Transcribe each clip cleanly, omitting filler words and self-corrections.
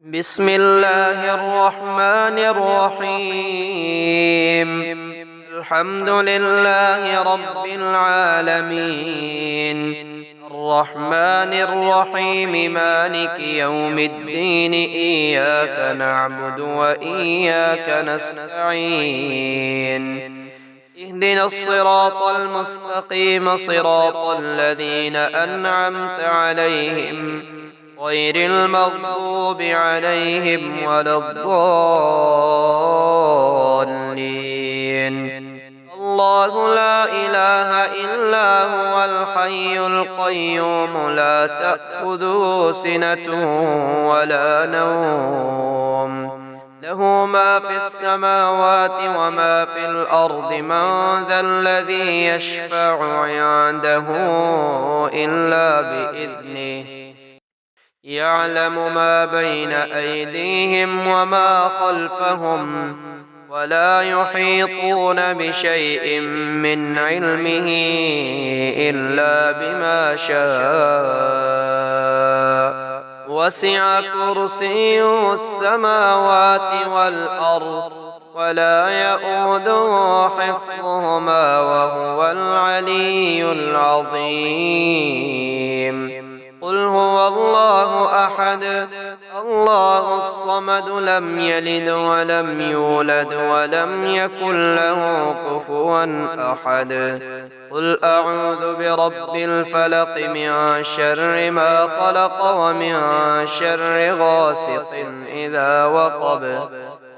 بسم الله الرحمن الرحيم. الحمد لله رب العالمين، الرحمن الرحيم، مالك يوم الدين. إياك نعبد وإياك نستعين. اهدنا الصراط المستقيم، صراط الذين أنعمت عليهم غير المغضوب عليهم ولا الضالين. الله لا إله إلا هو الحي القيوم، لا تأخذه سنة ولا نوم، له ما في السماوات وما في الأرض. من ذا الذي يشفع عنده إلا بإذنه، يعلم ما بين أيديهم وما خلفهم، ولا يحيطون بشيء من علمه إلا بما شاء. وسع كرسيه السماوات والأرض، ولا يئوده حفظهما، وهو العلي العظيم. قل هو الله أحد، الله الصمد، لم يلد ولم يولد ولم يكن له كفوا أحد. قل أعوذ برب الفلق، من شر ما خلق، ومن شر غاسق إذا وقب،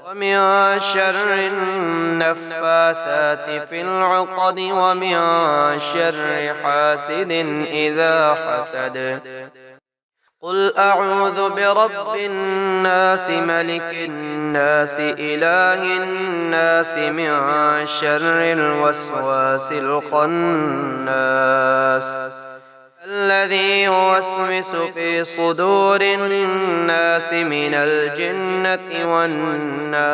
ومن شر النفاثات في العقد، ومن شر حاسد إذا حسد. قل أعوذ برب الناس، ملك الناس، إله الناس، من شر الوسواس الخناس، الذي يوسوس في صدور الناس من الجنة والناس.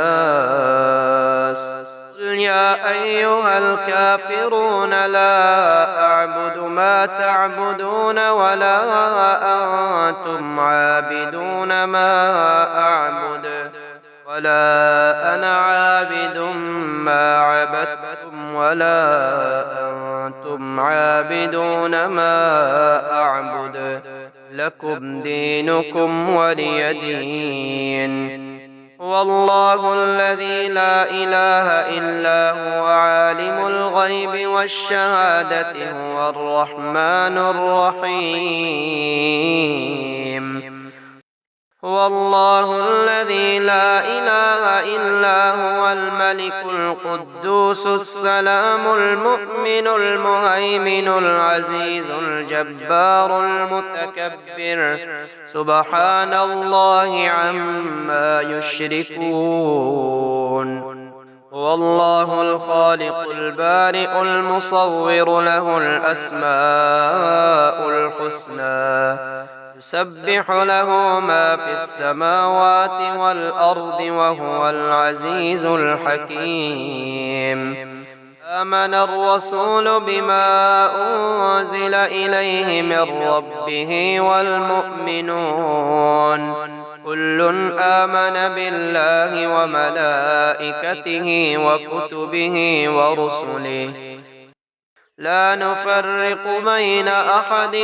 قل يا أيها الكافرون، لا أعبد ما تعبدون، ولا أنتم عابدون ما أعبد، ولا أنا عابد ما عبدتم، ولا أنتم عابدون ما أعبد. لكم دينكم ولي دين. هو الله الذي لا إله إلا هو، عالم الغيب والشهادة، هو الرحمن الرحيم. هو الله الذي لا إله إلا هو، الملك القدوس السلام المؤمن المهيمن العزيز الجبار المتكبر، سبحان الله عما يشركون. هو الله الخالق البارئ المصور، له الأسماء الحسنى، يسبح له ما في السماوات والأرض، وهو العزيز الحكيم. آمن الرسول بما أنزل إليه من ربه والمؤمنون، كل آمن بالله وملائكته وكتبه ورسله، لا نفرق بين أحد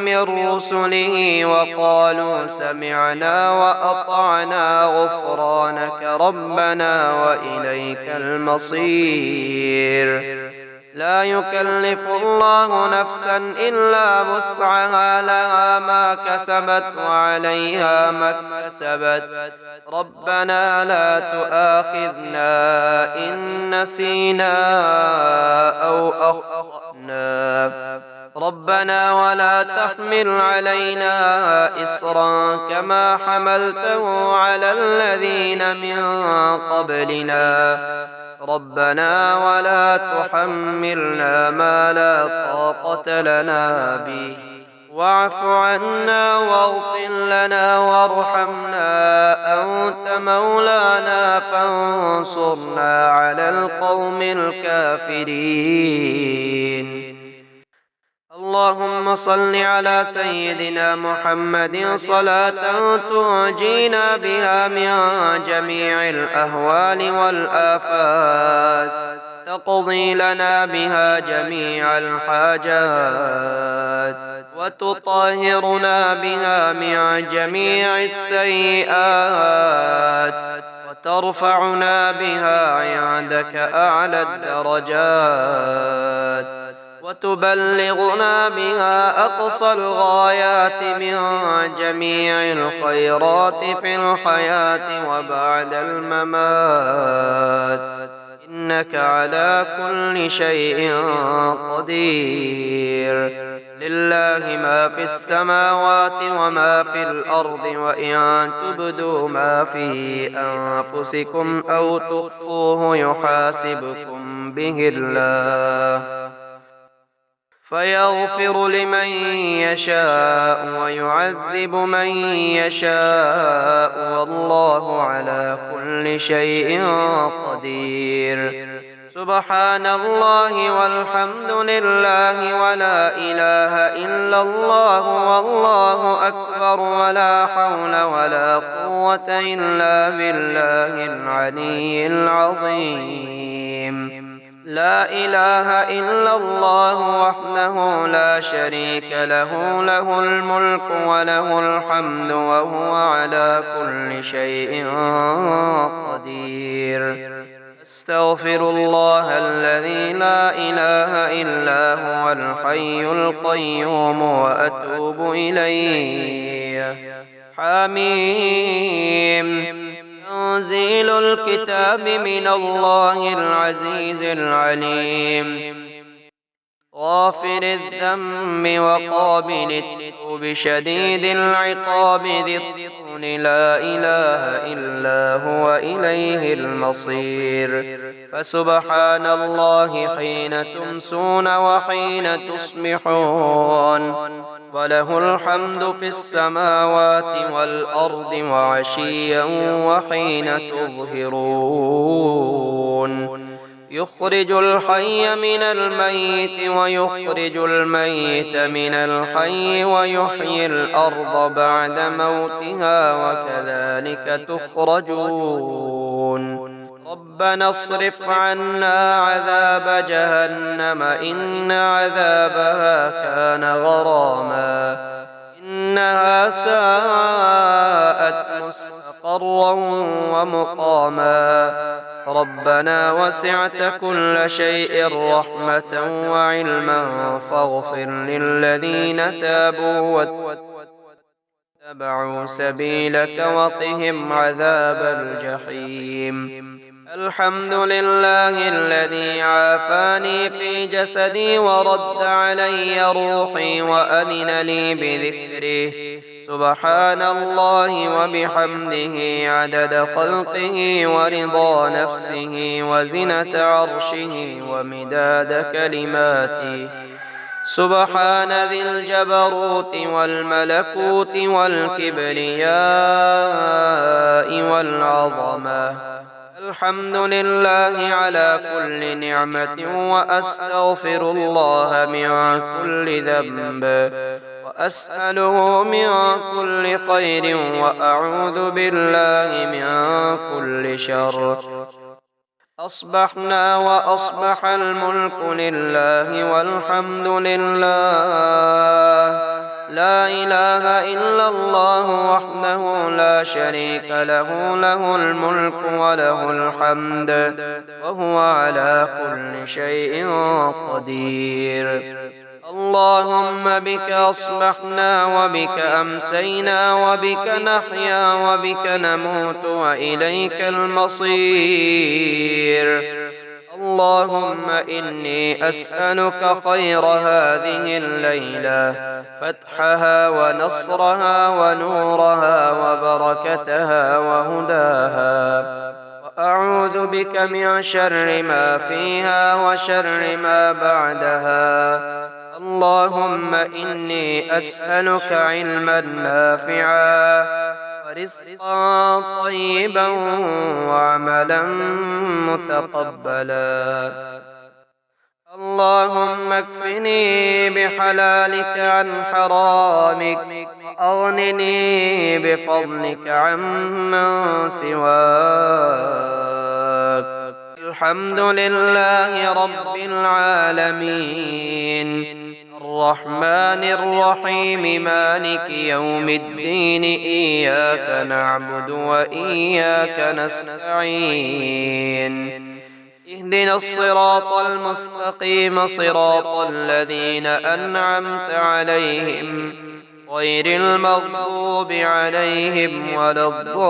من رسله، وقالوا سمعنا وأطعنا غفرانك ربنا وإليك المصير. لا يكلف الله نفسا إلا وسعها، لها ما كسبت وعليها ما اكتسبت. ربنا لا تؤاخذنا إن نسينا أو أخطأنا، ربنا ولا تحمل علينا إصرا كما حملته على الذين من قبلنا، ربنا ولا تحملنا ما لا طاقة لنا به، واعف عنا واغفر لنا وارحمنا، أنت مولانا فانصرنا على القوم الكافرين. اللهم صل على سيدنا محمد صلاة تنجينا بها من جميع الأهوال والآفات، تقضي لنا بها جميع الحاجات، وتطهرنا بها من جميع السيئات، وترفعنا بها عندك أعلى الدرجات، وتبلغنا بها أقصى الغايات من جميع الخيرات في الحياة وبعد الممات، إنك على كل شيء قدير. لله ما في السماوات وما في الأرض، وإن تبدوا ما في أنفسكم أو تخفوه يحاسبكم به الله، فيغفر لمن يشاء ويعذب من يشاء، والله على كل شيء قدير. سبحان الله والحمد لله ولا إله إلا الله والله أكبر، ولا حول ولا قوة إلا بالله العلي العظيم. لا إله إلا الله وحده لا شريك له، له الملك وله الحمد وهو على كل شيء قدير. استغفر الله الذي لا إله إلا هو الحي القيوم وأتوب إليه. حميم. تنزيل الكتاب من الله العزيز العليم، غافر الذنب وقابل التوب شديد العقاب ذي الطول، لا إله إلا هو إليه المصير. فسبحان الله حين تمسون وحين تصبحون، وله الحمد في السماوات والأرض وعشيا وحين تظهرون. يخرج الحي من الميت ويخرج الميت من الحي ويحيي الأرض بعد موتها وكذلك تخرجون. ربنا اصرف عنا عذاب جهنم إن عذابها كان غراما، إنها ساءت مستقرا ومقاما. ربنا وسعت كل شيء رحمة وعلما، فاغفر للذين تابوا واتبعوا سبيلك وقهم عذاب الجحيم. الحمد لله الذي عافاني في جسدي ورد علي روحي وأذن لي بذكره. سبحان الله وبحمده عدد خلقه ورضا نفسه وزنة عرشه ومداد كلماته. سبحان ذي الجبروت والملكوت والكبرياء والعظمة. الحمد لله على كل نعمة، وأستغفر الله من كل ذنب، وأسأله من كل خير، وأعوذ بالله من كل شر. أصبحنا وأصبح الملك لله والحمد لله، لا إله إلا الله وحده لا شريك له، له الملك وله الحمد وهو على كل شيء قدير. اللهم بك أصبحنا وبك أمسينا وبك نحيا وبك نموت وإليك المصير. اللهم إني أسألك خير هذه الليلة، فتحها ونصرها ونورها وبركتها وهداها، وأعوذ بك من شر ما فيها وشر ما بعدها. اللهم إني أسألك علما نافعا ورزقا طيبا وعملا متقبلا. اللهم اكفني بحلالك عن حرامك وأغنني بفضلك عمن سواك. الحمد لله رب العالمين الرحمن الرحيم مالك يوم الدين إياك نعبد وإياك نستعين اهدنا الصراط المستقيم صراط الذين أنعمت عليهم غير المغضوب عليهم ولا الضالين.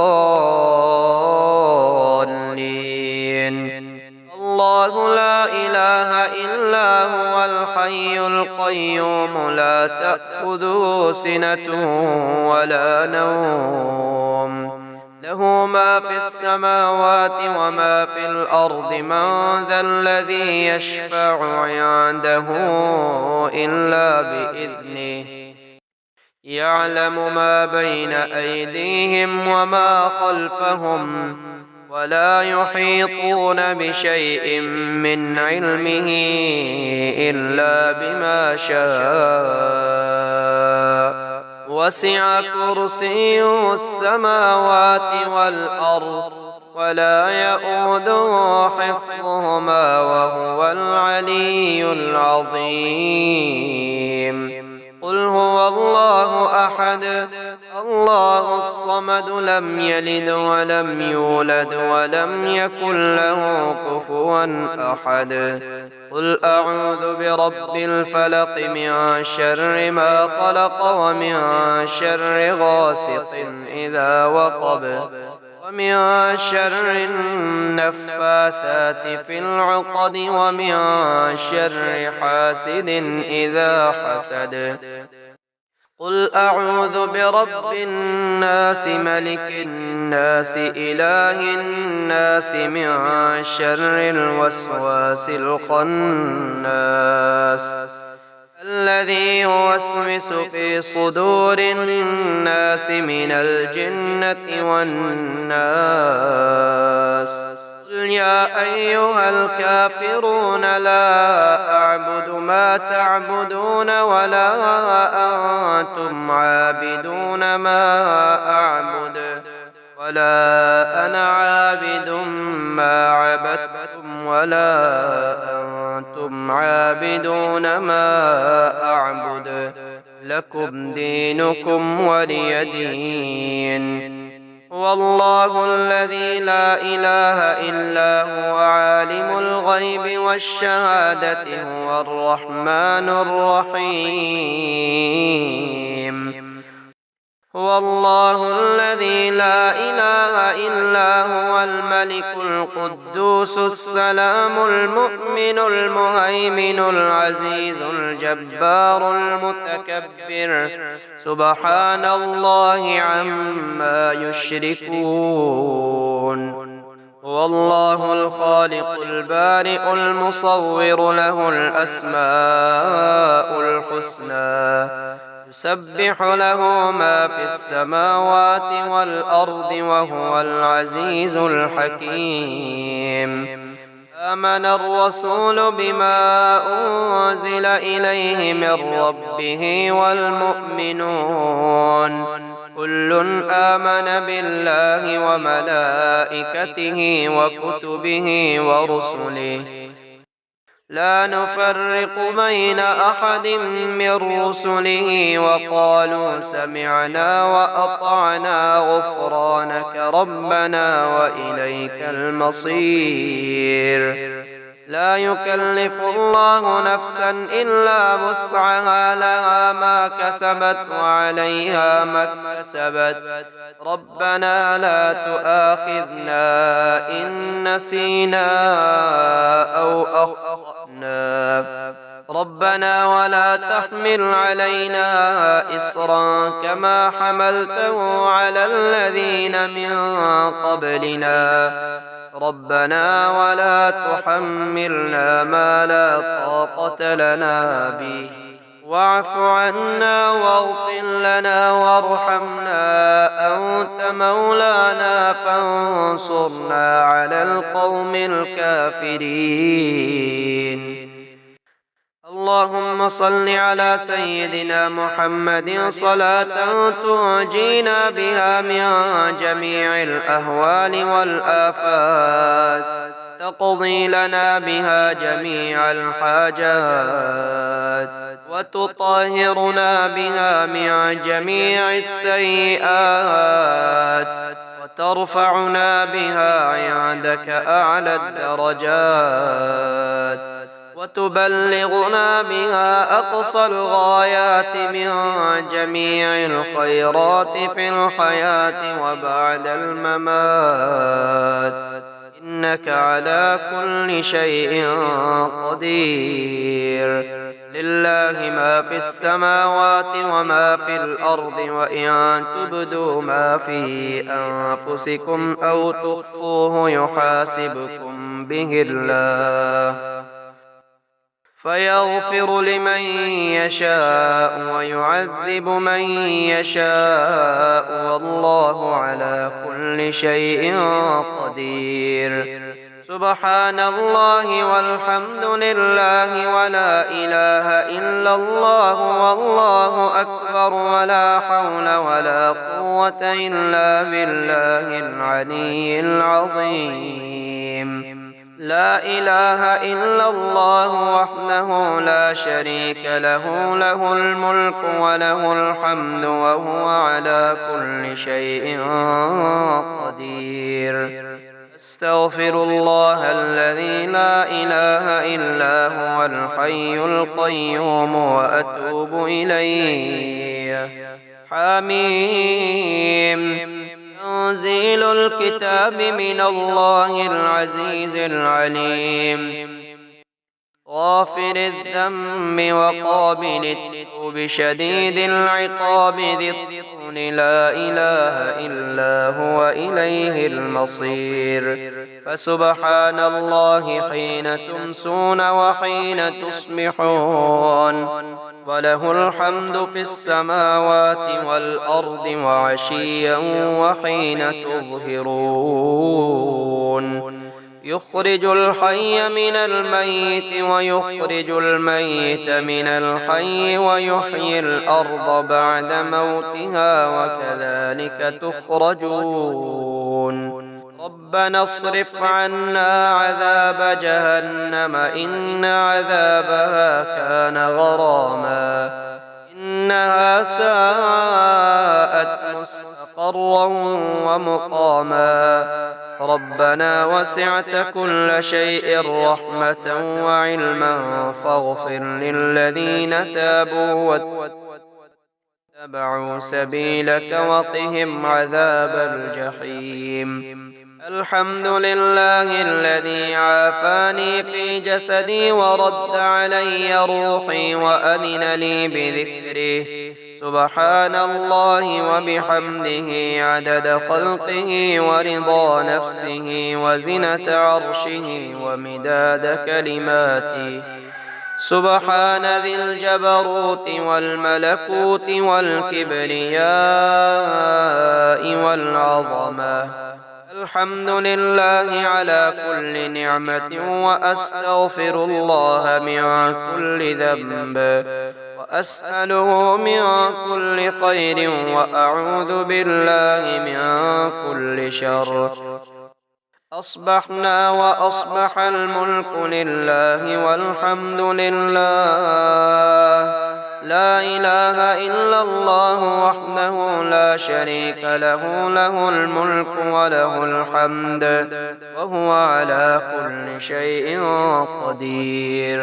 الله لا إله إلا هو الحي القيوم لا تأخذه سنة ولا نوم له ما في السماوات وما في الأرض من ذا الذي يشفع عنده إلا بإذنه يعلم ما بين أيديهم وما خلفهم ولا يحيطون بشيء من علمه إلا بما شاء وسع كرسيه السماوات والأرض ولا يؤوده حفظهما وهو العلي العظيم. قل هو الله أحد الله الصمد لم يلد ولم يولد ولم يكن له كفوا أحد. قل أعوذ برب الفلق من شر ما خلق ومن شر غاسق إذا وقب ومن شر النفاثات في العقد ومن شر حاسد إذا حسد. قل أعوذ برب الناس ملك الناس إله الناس من شر الوسواس الخناس الذي يوسوس في صدور الناس من الجنة والناس. قل يا أيها الكافرون لا أعبد ما تعبدون ولا أنتم عابدون ما أعبد ولا أنا عابد ما عبدتم ولا أنتم عابدون ما أعبد لكم دينكم ولي دين. هو الله الذي لا إله إلا هو عالم الغيب والشهادة هو الرحمن الرحيم. هو الله الذي لا إله إلا هو الملك القدوس السلام المؤمن المهيمن العزيز الجبار المتكبر سبحان الله عما يشركون. هو الله الخالق البارئ المصور له الأسماء الحسنى يسبح له ما في السماوات والأرض وهو العزيز الحكيم. آمن الرسول بما أنزل إليه من ربه والمؤمنون كل آمن بالله وملائكته وكتبه ورسله لا نفرق بين أحد من رسله وقالوا سمعنا وأطعنا غفرانك ربنا وإليك المصير. لا يكلف الله نفسا إلا وسعها لها ما كسبت وعليها ما اكتسبت ربنا لا تؤاخذنا إن نسينا أو أخطأنا ربنا ولا تحمل علينا إصرا كما حملته على الذين من قبلنا ربنا ولا تحملنا ما لا طاقة لنا به واعف عنا واغفر لنا وارحمنا أنت مولانا فانصرنا على القوم الكافرين. اللهم صل على سيدنا محمد صلاة تنجينا بها من جميع الأهوال والآفات، تقضي لنا بها جميع الحاجات، وتطهرنا بها من جميع السيئات، وترفعنا بها عندك أعلى الدرجات، وتبلغنا بها أقصى الغايات من جميع الخيرات في الحياة وبعد الممات، إنك على كل شيء قدير. لله ما في السماوات وما في الأرض، وإن تبدوا ما في أنفسكم أو تخفوه يحاسبكم به الله، فيغفر لمن يشاء ويعذب من يشاء، والله على كل شيء قدير. سبحان الله والحمد لله ولا إله إلا الله والله أكبر، ولا حول ولا قوة إلا بالله العلي العظيم. لا إله إلا الله وحده لا شريك له، له الملك وله الحمد وهو على كل شيء قدير. استغفر الله الذي لا إله إلا هو الحي القيوم وأتوب إليه. حميم. تنزيل الكتاب من الله العزيز العليم، غافر الذنب وقابل التوب شديد العقاب ذي الطول، لا إله إلا هو إليه المصير. فسبحان الله حين تمسون وحين تصبحون، وله الحمد في السماوات والأرض وعشيا وحين تظهرون. يخرج الحي من الميت ويخرج الميت من الحي ويحيي الأرض بعد موتها، وكذلك تخرجون. ربنا اصرف عنا عذاب جهنم إن عذابها كان غراما، إنها ساءت مستقرا ومقاما. ربنا وسعت كل شيء رحمة وعلما، فاغفر للذين تابوا واتبعوا سبيلك وقهم عذاب الجحيم. الحمد لله الذي عافاني في جسدي ورد علي روحي وأذن لي بذكره. سبحان الله وبحمده عدد خلقه ورضا نفسه وزنة عرشه ومداد كلماته. سبحان ذي الجبروت والملكوت والكبرياء والعظمة. الحمد لله على كل نعمة، وأستغفر الله من كل ذنب، وأسأله من كل خير، وأعوذ بالله من كل شر. أصبحنا وأصبح الملك لله والحمد لله، لا إله إلا الله وحده لا شريك له، له الملك وله الحمد وهو على كل شيء قدير.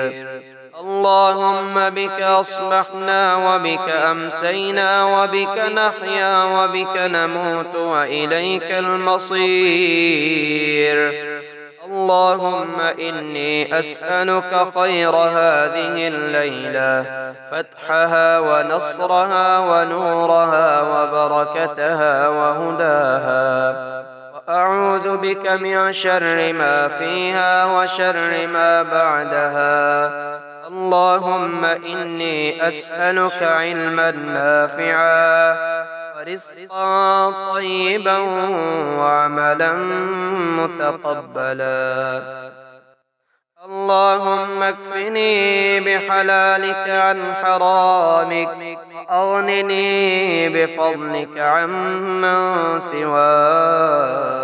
اللهم بك أصبحنا وبك أمسينا وبك نحيا وبك نموت وإليك المصير. اللهم إني أسألك خير هذه الليلة، فتحها ونصرها ونورها وبركتها وهداها، وأعوذ بك من شر ما فيها وشر ما بعدها. اللهم إني أسألك علما نافعا ورزقا طيبا وعملا متقبلا. اللهم اكفني بحلالك عن حرامك، أغنني بفضلك عمن سواك.